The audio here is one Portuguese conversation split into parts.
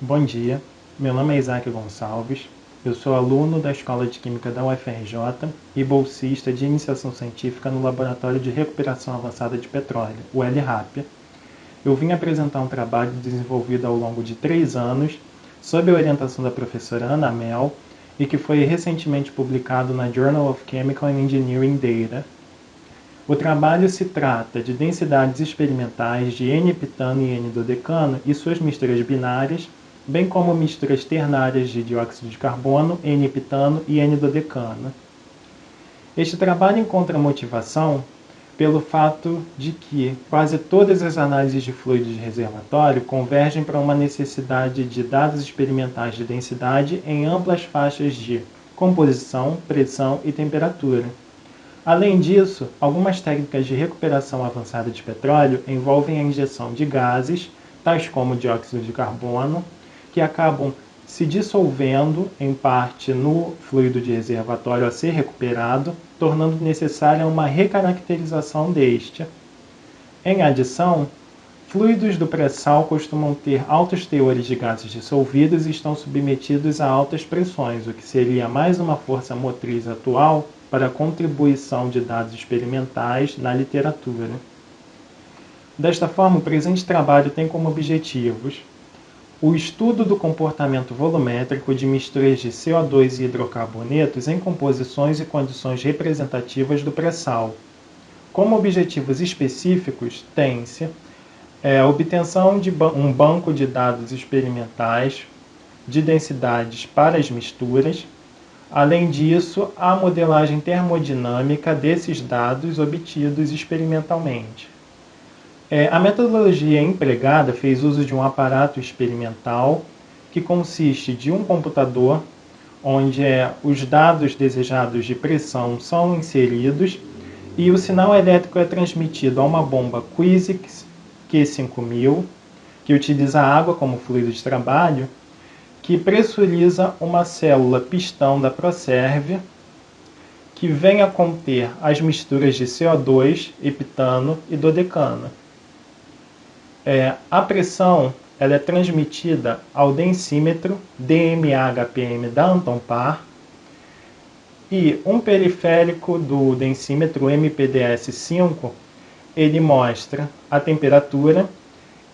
Bom dia, meu nome é Isaac Gonçalves, eu sou aluno da Escola de Química da UFRJ e bolsista de iniciação científica no Laboratório de Recuperação Avançada de Petróleo, o LRAP. Eu vim apresentar um trabalho desenvolvido ao longo de 3 anos, sob a orientação da professora Ana Mel, e que foi recentemente publicado na Journal of Chemical and Engineering Data. O trabalho se trata de densidades experimentais de N-heptano e N-dodecano e suas misturas binárias, bem como misturas ternárias de dióxido de carbono, N-heptano e N-dodecano. Este trabalho encontra motivação pelo fato de que quase todas as análises de fluido de reservatório convergem para uma necessidade de dados experimentais de densidade em amplas faixas de composição, pressão e temperatura. Além disso, algumas técnicas de recuperação avançada de petróleo envolvem a injeção de gases, tais como dióxido de carbono, que acabam se dissolvendo em parte no fluido de reservatório a ser recuperado, tornando necessária uma recaracterização deste. Em adição, fluidos do pré-sal costumam ter altos teores de gases dissolvidos e estão submetidos a altas pressões, o que seria mais uma força motriz atual para a contribuição de dados experimentais na literatura. Desta forma, o presente trabalho tem como objetivos o estudo do comportamento volumétrico de misturas de CO2 e hidrocarbonetos em composições e condições representativas do pré-sal. Como objetivos específicos, tem-se a obtenção de um banco de dados experimentais de densidades para as misturas. Além disso, a modelagem termodinâmica desses dados obtidos experimentalmente. A metodologia empregada fez uso de um aparato experimental que consiste de um computador, onde os dados desejados de pressão são inseridos e o sinal elétrico é transmitido a uma bomba Quisix Q5000, que utiliza água como fluido de trabalho, que pressuriza uma célula pistão da Procerv, que vem a conter as misturas de CO2, heptano e dodecano. A pressão ela é transmitida ao densímetro DMA-HPM da Anton-Par e um periférico do densímetro MPDS-5 ele mostra a temperatura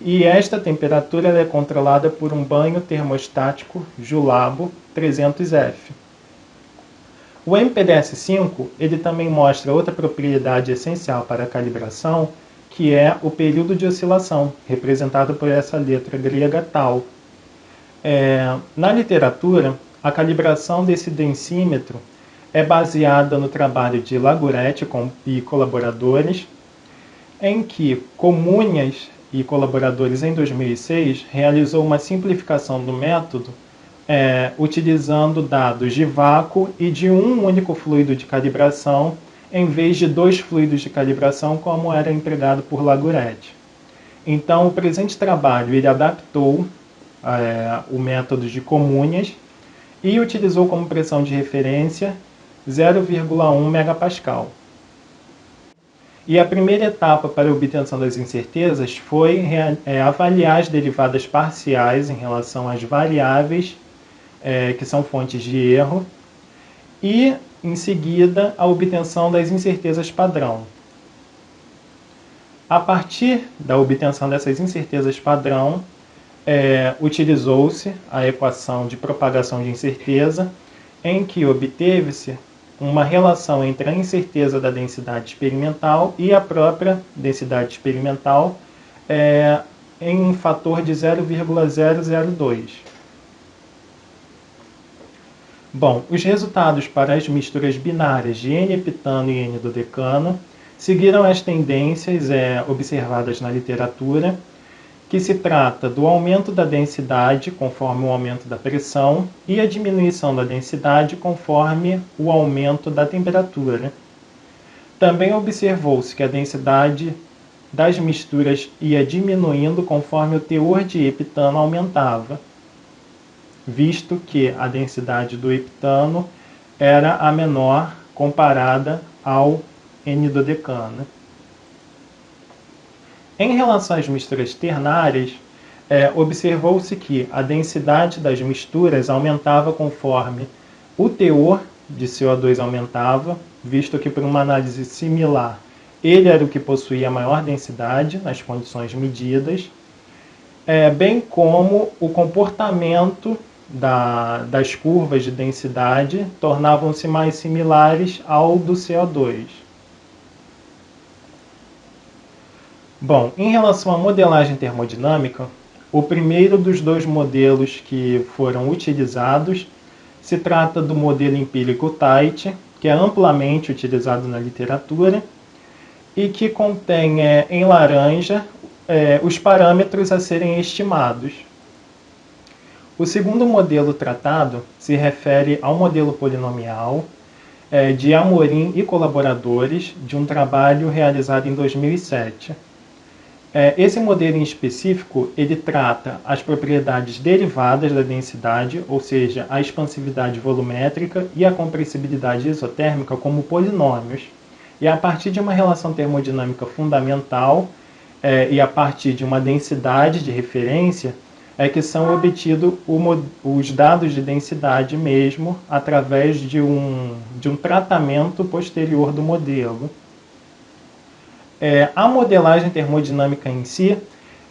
e esta temperatura é controlada por um banho termostático Julabo 300F. O MPDS-5 ele também mostra outra propriedade essencial para a calibração, que é o período de oscilação, representado por essa letra grega tau. Na literatura, a calibração desse densímetro é baseada no trabalho de Laguretti e colaboradores, em que Comunhas e colaboradores em 2006 realizou uma simplificação do método utilizando dados de vácuo e de um único fluido de calibração em vez de 2 fluidos de calibração como era empregado por Laguretti. Então, o presente trabalho ele adaptou o método de Comunhas e utilizou como pressão de referência 0,1 megapascal. E a primeira etapa para a obtenção das incertezas foi avaliar as derivadas parciais em relação às variáveis que são fontes de erro e, em seguida, a obtenção das incertezas padrão. A partir da obtenção dessas incertezas padrão, utilizou-se a equação de propagação de incerteza, em que obteve-se uma relação entre a incerteza da densidade experimental e a própria densidade experimental em um fator de 0,002. Bom, os resultados para as misturas binárias de N-heptano e N-dodecano seguiram as tendências observadas na literatura, que se trata do aumento da densidade conforme o aumento da pressão e a diminuição da densidade conforme o aumento da temperatura. Também observou-se que a densidade das misturas ia diminuindo conforme o teor de heptano aumentava, visto que a densidade do heptano era a menor comparada ao N-dodecano. Em relação às misturas ternárias, observou-se que a densidade das misturas aumentava conforme o teor de CO2 aumentava, visto que por uma análise similar ele era o que possuía maior densidade nas condições medidas, bem como o comportamento das curvas de densidade tornavam-se mais similares ao do CO2. Bom, em relação à modelagem termodinâmica, o primeiro dos dois modelos que foram utilizados se trata do modelo empírico Tite, que é amplamente utilizado na literatura e que contém em laranja os parâmetros a serem estimados. O segundo modelo tratado se refere ao modelo polinomial de Amorim e colaboradores de um trabalho realizado em 2007. Esse modelo em específico, ele trata as propriedades derivadas da densidade, ou seja, a expansividade volumétrica e a compressibilidade isotérmica como polinômios. E a partir de uma relação termodinâmica fundamental e a partir de uma densidade de referência, é que são obtidos os dados de densidade mesmo através de um tratamento posterior do modelo. A modelagem termodinâmica em si,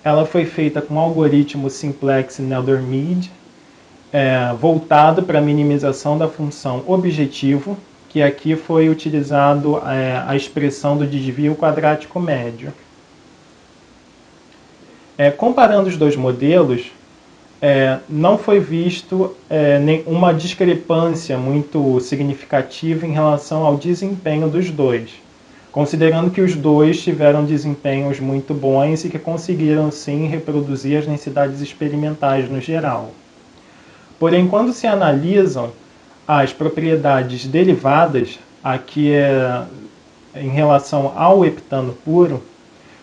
ela foi feita com o algoritmo simplex Nelder-Mead, voltado para a minimização da função objetivo, que aqui foi utilizado a expressão do desvio quadrático médio. Comparando os dois modelos, não foi visto uma discrepância muito significativa em relação ao desempenho dos dois, considerando que os dois tiveram desempenhos muito bons e que conseguiram sim reproduzir as densidades experimentais no geral. Porém, quando se analisam as propriedades derivadas, aqui em relação ao heptano puro,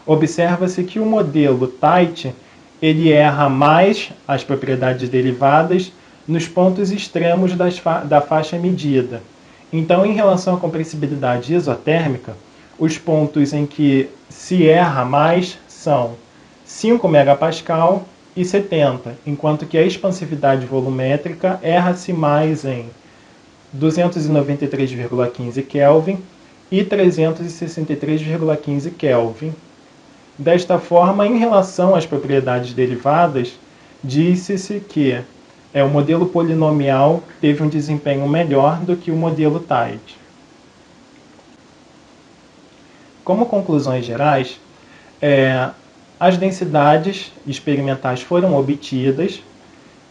observa-se que o modelo Tite ele erra mais as propriedades derivadas nos pontos extremos da faixa medida. Então, em relação à compressibilidade isotérmica, os pontos em que se erra mais são 5 MPa e 70, enquanto que a expansividade volumétrica erra-se mais em 293,15 Kelvin e 363,15 Kelvin. Desta forma, em relação às propriedades derivadas, disse-se que o modelo polinomial teve um desempenho melhor do que o modelo Tite. Como conclusões gerais, as densidades experimentais foram obtidas,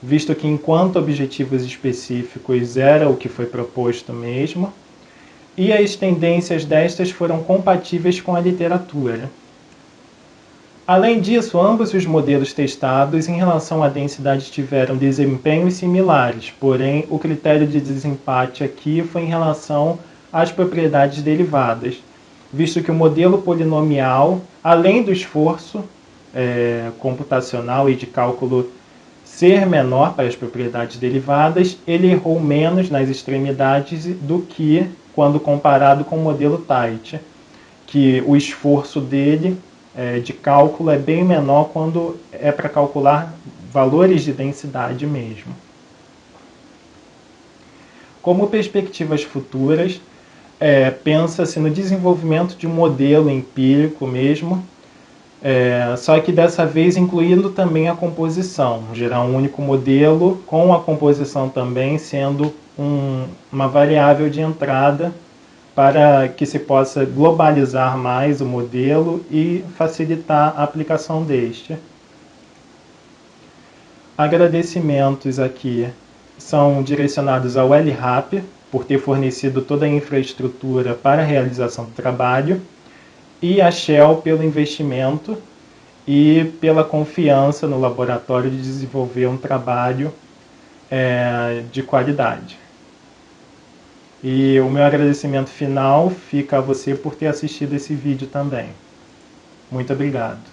visto que enquanto objetivos específicos era o que foi proposto mesmo, e as tendências destas foram compatíveis com a literatura. Além disso, ambos os modelos testados em relação à densidade tiveram desempenhos similares, porém o critério de desempate aqui foi em relação às propriedades derivadas, visto que o modelo polinomial, além do esforço computacional e de cálculo ser menor para as propriedades derivadas, ele errou menos nas extremidades do que quando comparado com o modelo Tite, que o esforço dele de cálculo é bem menor quando é para calcular valores de densidade mesmo. Como perspectivas futuras, pensa-se no desenvolvimento de um modelo empírico mesmo, só que dessa vez incluindo também a composição, gerar um único modelo com a composição também sendo uma variável de entrada para que se possa globalizar mais o modelo e facilitar a aplicação deste. Agradecimentos aqui são direcionados ao LRAP, por ter fornecido toda a infraestrutura para a realização do trabalho, e a Shell pelo investimento e pela confiança no laboratório de desenvolver um trabalho de qualidade. E o meu agradecimento final fica a você por ter assistido esse vídeo também. Muito obrigado.